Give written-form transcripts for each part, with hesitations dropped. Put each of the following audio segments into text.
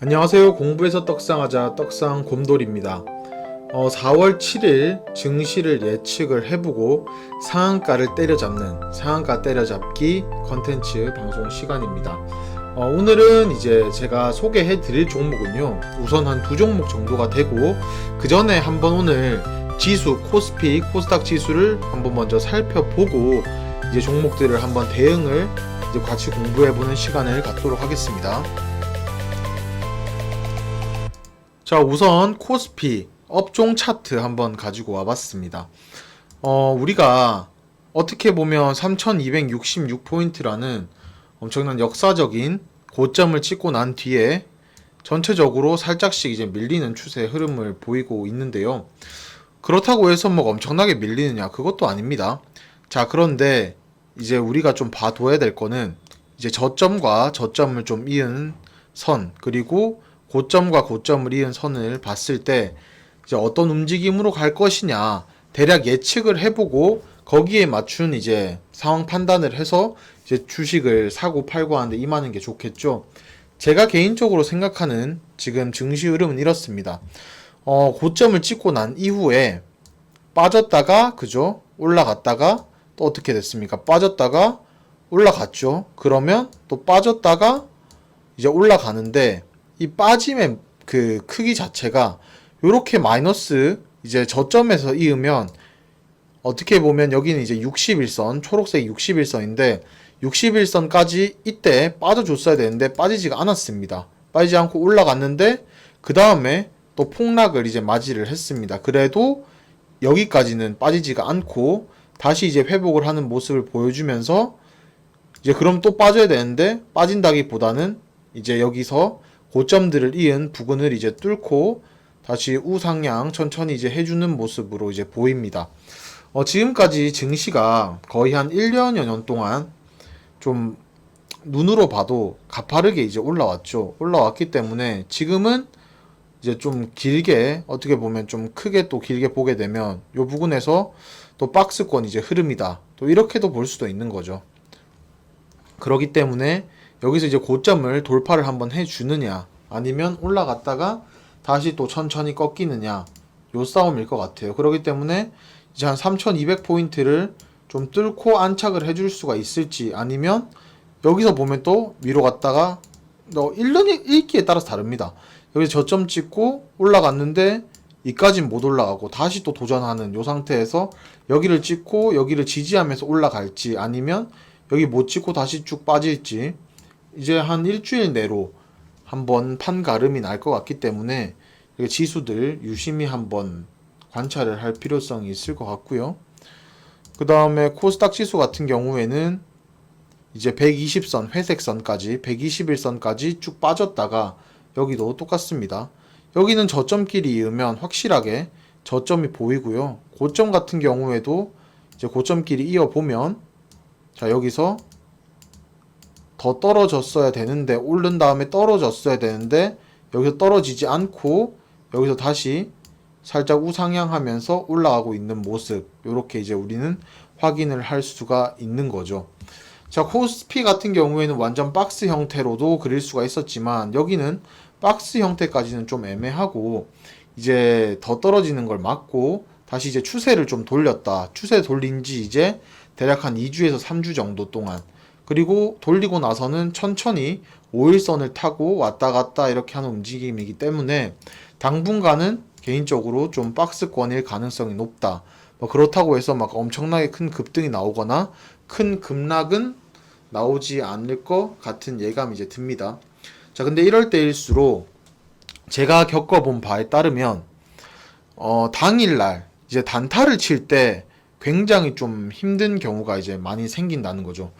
안녕하세요. 공부에서 떡상하자 떡상 곰돌입니다. 4월 7일 증시를 예측을 해보고 상한가를 때려잡는 상한가 때려잡기 컨텐츠 방송 시간입니다. 오늘은 이제 제가 소개해 드릴 종목은요, 우선 한 두 종목 정도가 되고, 그 전에 한번 오늘 지수 코스피 코스닥 지수를 한번 먼저 살펴보고 이제 종목들을 한번 대응을 이제 같이 공부해보는 시간을 갖도록 하겠습니다. 자, 우선 코스피 업종 차트 한번 가지고 와봤습니다. 우리가 어떻게 보면 3266포인트라는 엄청난 역사적인 고점을 찍고 난 뒤에 전체적으로 살짝씩 이제 밀리는 추세 흐름을 보이고 있는데요. 그렇다고 해서 뭐 엄청나게 밀리느냐? 그것도 아닙니다. 자, 그런데 이제 우리가 좀 봐둬야 될 거는 이제 저점과 저점을 좀 이은 선, 그리고 고점과 고점을 이은 선을 봤을 때 이제 어떤 움직임으로 갈 것이냐 대략 예측을 해보고 거기에 맞춘 이제 상황 판단을 해서 이제 주식을 사고 팔고 하는데 임하는 게 좋겠죠. 제가 개인적으로 생각하는 지금 증시 흐름은 이렇습니다. 고점을 찍고 난 이후에 빠졌다가 그죠? 올라갔다가 또 어떻게 됐습니까? 빠졌다가 올라갔죠. 그러면 또 빠졌다가 이제 올라가는데 이 빠짐의 그 크기 자체가 요렇게 마이너스 이제 저점에서 이으면 어떻게 보면 여기는 이제 61선, 초록색 61선인데 61선까지 이때 빠져줬어야 되는데 빠지지가 않았습니다. 빠지지 않고 올라갔는데 그 다음에 또 폭락을 이제 맞이를 했습니다. 그래도 여기까지는 빠지지가 않고 다시 이제 회복을 하는 모습을 보여주면서 이제 그럼 또 빠져야 되는데 빠진다기보다는 이제 여기서 고점들을 이은 부근을 이제 뚫고 다시 우상향 천천히 이제 해주는 모습으로 이제 보입니다. 지금까지 증시가 거의 한 1년여 년 동안 좀 눈으로 봐도 가파르게 이제 올라왔죠. 올라왔기 때문에 지금은 이제 좀 길게 어떻게 보면 좀 크게 또 길게 보게 되면 요 부분에서 또 박스권 이제 흐름이다. 또 이렇게도 볼 수도 있는 거죠. 그렇기 때문에 여기서 이제 고점을 돌파를 한번 해주느냐 아니면 올라갔다가 다시 또 천천히 꺾이느냐 요 싸움일 것 같아요. 그렇기 때문에 이제 한 3200포인트를 좀 뚫고 안착을 해줄 수가 있을지 아니면 여기서 보면 또 위로 갔다가 읽기에 따라서 다릅니다. 여기서 저점 찍고 올라갔는데 이까진 못 올라가고 다시 또 도전하는 요 상태에서 여기를 찍고 여기를 지지하면서 올라갈지 아니면 여기 못 찍고 다시 쭉 빠질지 이제 한 일주일 내로 한번 판가름이 날 것 같기 때문에 지수들 유심히 한번 관찰을 할 필요성이 있을 것 같고요. 그 다음에 코스닥 지수 같은 경우에는 이제 120선, 회색선까지 121선까지 쭉 빠졌다가 여기도 똑같습니다. 여기는 저점끼리 이으면 확실하게 저점이 보이고요. 고점 같은 경우에도 이제 고점끼리 이어보면 자, 여기서 더 떨어졌어야 되는데 오른 다음에 떨어졌어야 되는데 여기서 떨어지지 않고 여기서 다시 살짝 우상향하면서 올라가고 있는 모습, 요렇게 이제 우리는 확인을 할 수가 있는 거죠. 자, 코스피 같은 경우에는 완전 박스 형태로도 그릴 수가 있었지만 여기는 박스 형태까지는 좀 애매하고 이제 더 떨어지는 걸 막고 다시 이제 추세를 좀 돌렸다. 추세 돌린 지 이제 대략 한 2주에서 3주 정도 동안, 그리고 돌리고 나서는 천천히 5일선을 타고 왔다 갔다 이렇게 하는 움직임이기 때문에 당분간은 개인적으로 좀 박스권일 가능성이 높다. 뭐 그렇다고 해서 막 엄청나게 큰 급등이 나오거나 큰 급락은 나오지 않을 것 같은 예감이 이제 듭니다. 자, 근데 이럴 때일수록 제가 겪어본 바에 따르면 당일날 이제 단타를 칠 때 굉장히 좀 힘든 경우가 이제 많이 생긴다는 거죠.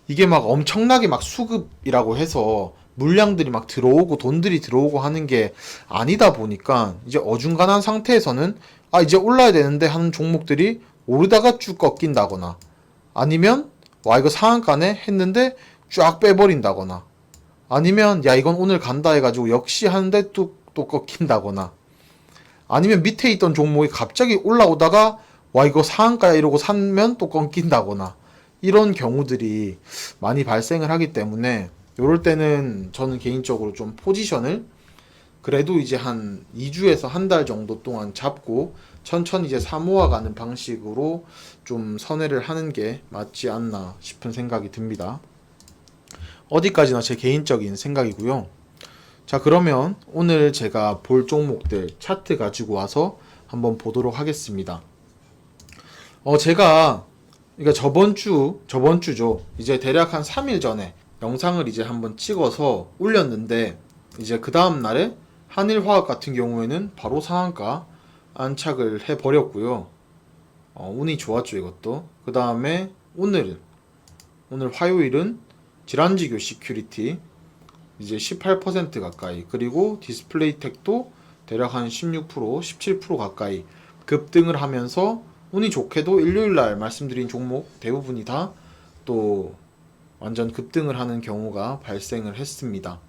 이게 막 엄청나게 막 수급이라고 해서 물량들이 막 들어오고 돈들이 들어오고 하는 게 아니다 보니까 이제 어중간한 상태에서는 이제 올라야 되는데 하는 종목들이 오르다가 쭉 꺾인다거나 아니면 이거 상한가네 했는데 쫙 빼버린다거나 아니면 야 이건 오늘 간다 해가지고 역시 하는데 또 꺾인다거나 아니면 밑에 있던 종목이 갑자기 올라오다가 이거 상한가야 이러고 사면 또 꺾인다거나 이런 경우들이 많이 발생을 하기 때문에 요럴 때는 저는 개인적으로 좀 포지션을 그래도 이제 한 2주에서 한 달 정도 동안 잡고 천천히 이제 사모아가는 방식으로 좀 선회를 하는 게 맞지 않나 싶은 생각이 듭니다. 어디까지나 제 개인적인 생각이고요. 자, 그러면 오늘 제가 볼 종목들 차트 가지고 와서 한번 보도록 하겠습니다. 제가 그러니까 저번 주죠. 이제 대략 한 3일 전에 영상을 이제 한번 찍어서 올렸는데, 이제 그 다음 날에 한일화학 같은 경우에는 바로 상한가 안착을 해 버렸고요. 운이 좋았죠, 이것도. 그 다음에 오늘 화요일은 지란지교 시큐리티 이제 18% 가까이, 그리고 디스플레이텍도 대략 한 16%, 17% 가까이 급등을 하면서 운이 좋게도 일요일날 말씀드린 종목 대부분이 다 또 완전 급등을 하는 경우가 발생을 했습니다.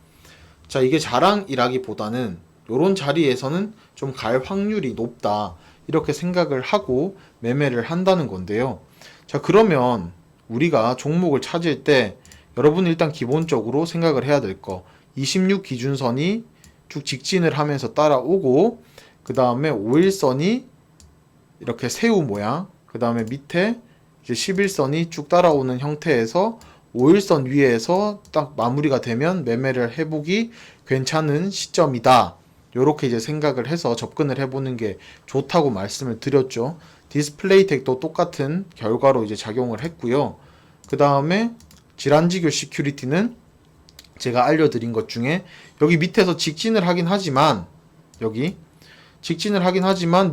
자, 이게 자랑이라기보다는 요런 자리에서는 좀 갈 확률이 높다 이렇게 생각을 하고 매매를 한다는 건데요. 자, 그러면 우리가 종목을 찾을 때 여러분 일단 기본적으로 생각을 해야 될 거, 26 기준선이 쭉 직진을 하면서 따라오고, 그 다음에 5일선이 이렇게 새우 모양, 그 다음에 밑에 이제 11선이 쭉 따라오는 형태에서 5일선 위에서 딱 마무리가 되면 매매를 해보기 괜찮은 시점이다. 요렇게 이제 생각을 해서 접근을 해보는 게 좋다고 말씀을 드렸죠. 디스플레이텍도 똑같은 결과로 이제 작용을 했고요. 그 다음에 지란지교 시큐리티는 제가 알려드린 것 중에 여기 밑에서 직진을 하긴 하지만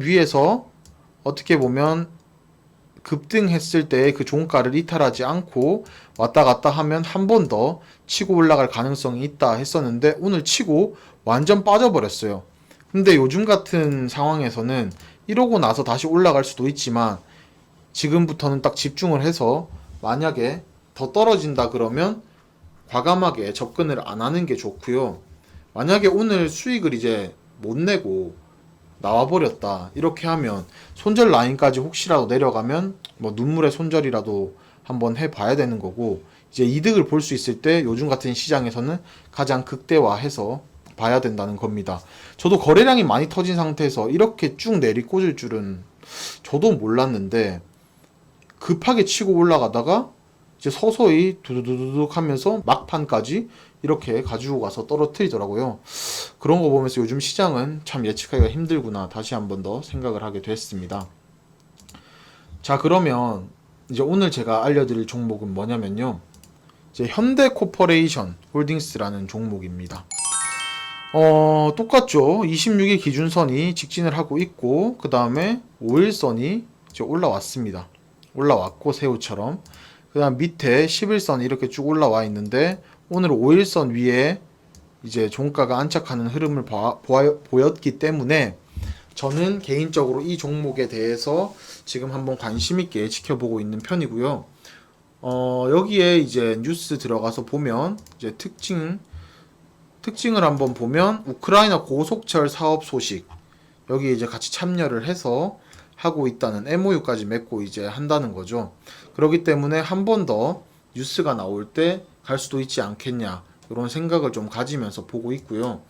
위에서 어떻게 보면 급등했을 때 그 종가를 이탈하지 않고 왔다 갔다 하면 한 번 더 치고 올라갈 가능성이 있다 했었는데 오늘 치고 완전 빠져버렸어요. 근데 요즘 같은 상황에서는 이러고 나서 다시 올라갈 수도 있지만 지금부터는 딱 집중을 해서 만약에 더 떨어진다 그러면 과감하게 접근을 안 하는 게 좋고요. 만약에 오늘 수익을 이제 못 내고 나와버렸다 이렇게 하면 손절 라인까지 혹시라도 내려가면 뭐 눈물의 손절이라도 한번 해봐야 되는 거고, 이제 이득을 볼 수 있을 때 요즘 같은 시장에서는 가장 극대화해서 봐야 된다는 겁니다. 저도 거래량이 많이 터진 상태에서 이렇게 쭉 내리꽂을 줄은 저도 몰랐는데, 급하게 치고 올라가다가 이제 서서히 두두두둑 하면서 막판까지 이렇게 가지고 가서 떨어뜨리더라고요. 그런 거 보면서 요즘 시장은 참 예측하기가 힘들구나 다시 한 번 더 생각을 하게 됐습니다. 자, 그러면 이제 오늘 제가 알려드릴 종목은 뭐냐면요, 이제 현대코퍼레이션 홀딩스라는 종목입니다. 똑같죠. 26일 기준선이 직진을 하고 있고, 그 다음에 5일선이 이제 올라왔습니다. 올라왔고 새우처럼, 그 다음 밑에 11선 이렇게 쭉 올라와 있는데, 오늘 5일선 위에 이제 종가가 안착하는 흐름을 보였기 때문에 저는 개인적으로 이 종목에 대해서 지금 한번 관심 있게 지켜보고 있는 편이고요. 여기에 이제 뉴스 들어가서 보면 이제 특징을 한번 보면 우크라이나 고속철 사업 소식, 여기 이제 같이 참여를 해서 하고 있다는 MOU까지 맺고 이제 한다는 거죠. 그렇기 때문에 한 번 더 뉴스가 나올 때 갈 수도 있지 않겠냐 이런 생각을 좀 가지면서 보고 있고요.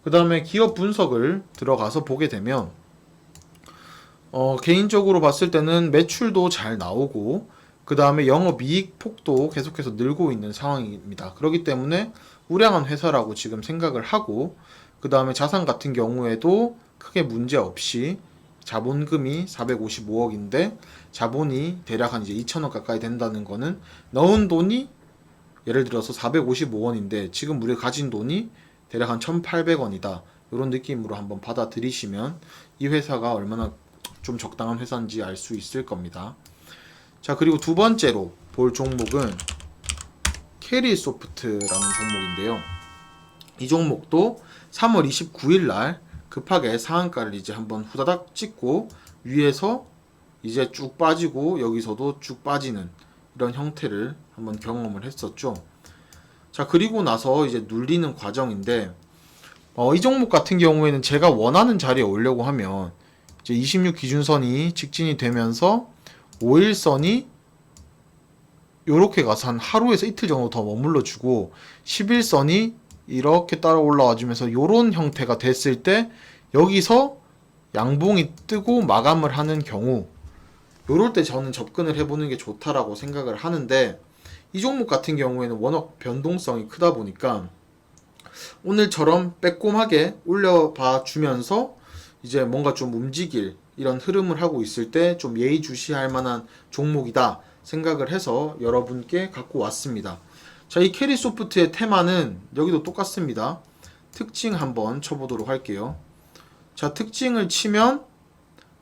그 다음에 기업 분석을 들어가서 보게 되면 개인적으로 봤을 때는 매출도 잘 나오고, 그 다음에 영업이익 폭도 계속해서 늘고 있는 상황입니다. 그렇기 때문에 우량한 회사라고 지금 생각을 하고, 그 다음에 자산 같은 경우에도 크게 문제 없이 자본금이 455억인데 자본이 대략 한 이제 2천억 가까이 된다는 거는 넣은 돈이 예를 들어서 455원인데 지금 우리가 가진 돈이 대략 한 1,800원이다. 이런 느낌으로 한번 받아들이시면 이 회사가 얼마나 좀 적당한 회사인지 알 수 있을 겁니다. 자, 그리고 두 번째로 볼 종목은 캐리소프트라는 종목인데요. 이 종목도 3월 29일 날 급하게 상한가를 이제 한번 후다닥 찍고 위에서 이제 쭉 빠지고 여기서도 쭉 빠지는 이런 형태를 한번 경험을 했었죠. 자, 그리고 나서 이제 눌리는 과정인데, 이 종목 같은 경우에는 제가 원하는 자리에 오려고 하면 이제 26 기준선이 직진이 되면서 5일선이 요렇게 가서 한 하루에서 이틀 정도 더 머물러 주고, 11선이 이렇게 따라 올라와 주면서 요런 형태가 됐을 때 여기서 양봉이 뜨고 마감을 하는 경우, 요럴 때 저는 접근을 해보는 게 좋다라고 생각을 하는데, 이 종목 같은 경우에는 워낙 변동성이 크다 보니까 오늘처럼 빼꼼하게 올려봐 주면서 이제 뭔가 좀 움직일 이런 흐름을 하고 있을 때 좀 예의주시할 만한 종목이다 생각을 해서 여러분께 갖고 왔습니다. 자, 이 캐리소프트의 테마는 여기도 똑같습니다. 특징 한번 쳐보도록 할게요. 자, 특징을 치면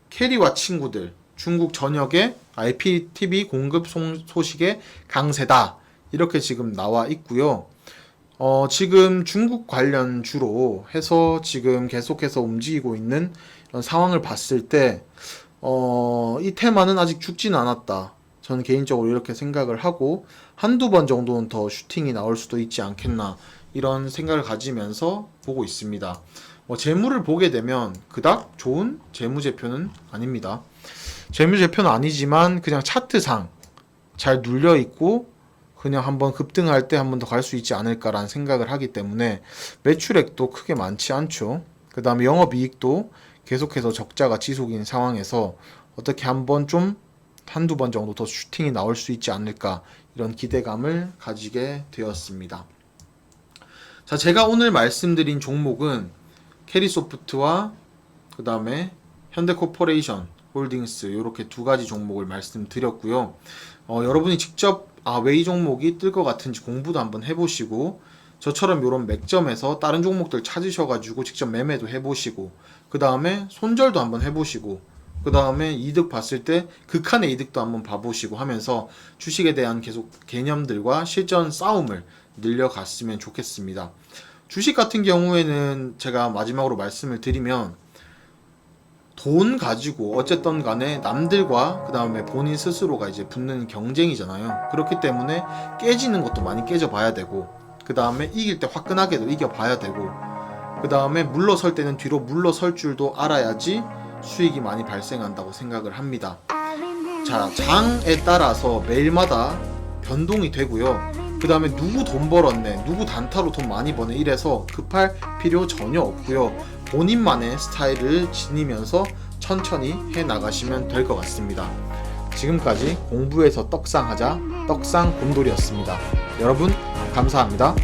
캐리와 친구들, 중국 전역에 IPTV 공급 소식의 강세다, 이렇게 지금 나와 있고요. 지금 중국 관련 주로 해서 지금 계속해서 움직이고 있는 상황을 봤을 때, 이 테마는 아직 죽지는 않았다. 저는 개인적으로 이렇게 생각을 하고, 한두 번 정도는 더 슈팅이 나올 수도 있지 않겠나, 이런 생각을 가지면서 보고 있습니다. 재무를 보게 되면 그닥 좋은 재무제표는 아닙니다. 재무제표는 아니지만 그냥 차트상 잘 눌려있고 그냥 한번 급등할 때 한번 더 갈 수 있지 않을까라는 생각을 하기 때문에, 매출액도 크게 많지 않죠. 그 다음에 영업이익도 계속해서 적자가 지속인 상황에서 어떻게 한번 좀 한두 번 정도 더 슈팅이 나올 수 있지 않을까, 이런 기대감을 가지게 되었습니다. 자, 제가 오늘 말씀드린 종목은 캐리소프트와 그 다음에 현대코퍼레이션 홀딩스, 이렇게 두 가지 종목을 말씀드렸고요. 여러분이 직접 왜 이 종목이 뜰 것 같은지 공부도 한번 해보시고, 저처럼 이런 맥점에서 다른 종목들 찾으셔가지고 직접 매매도 해보시고, 그 다음에 손절도 한번 해보시고, 그 다음에 이득 봤을 때 극한의 이득도 한번 봐보시고 하면서 주식에 대한 계속 개념들과 실전 싸움을 늘려갔으면 좋겠습니다. 주식 같은 경우에는 제가 마지막으로 말씀을 드리면, 돈 가지고 어쨌든 간에 남들과 그 다음에 본인 스스로가 이제 붙는 경쟁이잖아요. 그렇기 때문에 깨지는 것도 많이 깨져 봐야 되고, 그 다음에 이길 때 화끈하게도 이겨 봐야 되고, 그 다음에 물러설 때는 뒤로 물러설 줄도 알아야지 수익이 많이 발생한다고 생각을 합니다. 자, 장에 따라서 매일마다 변동이 되고요. 그 다음에 누구 돈 벌었네, 누구 단타로 돈 많이 버네, 이래서 급할 필요 전혀 없고요. 본인만의 스타일을 지니면서 천천히 해 나가시면 될 것 같습니다. 지금까지 공부해서 떡상하자 떡상곰돌이었습니다. 여러분 감사합니다.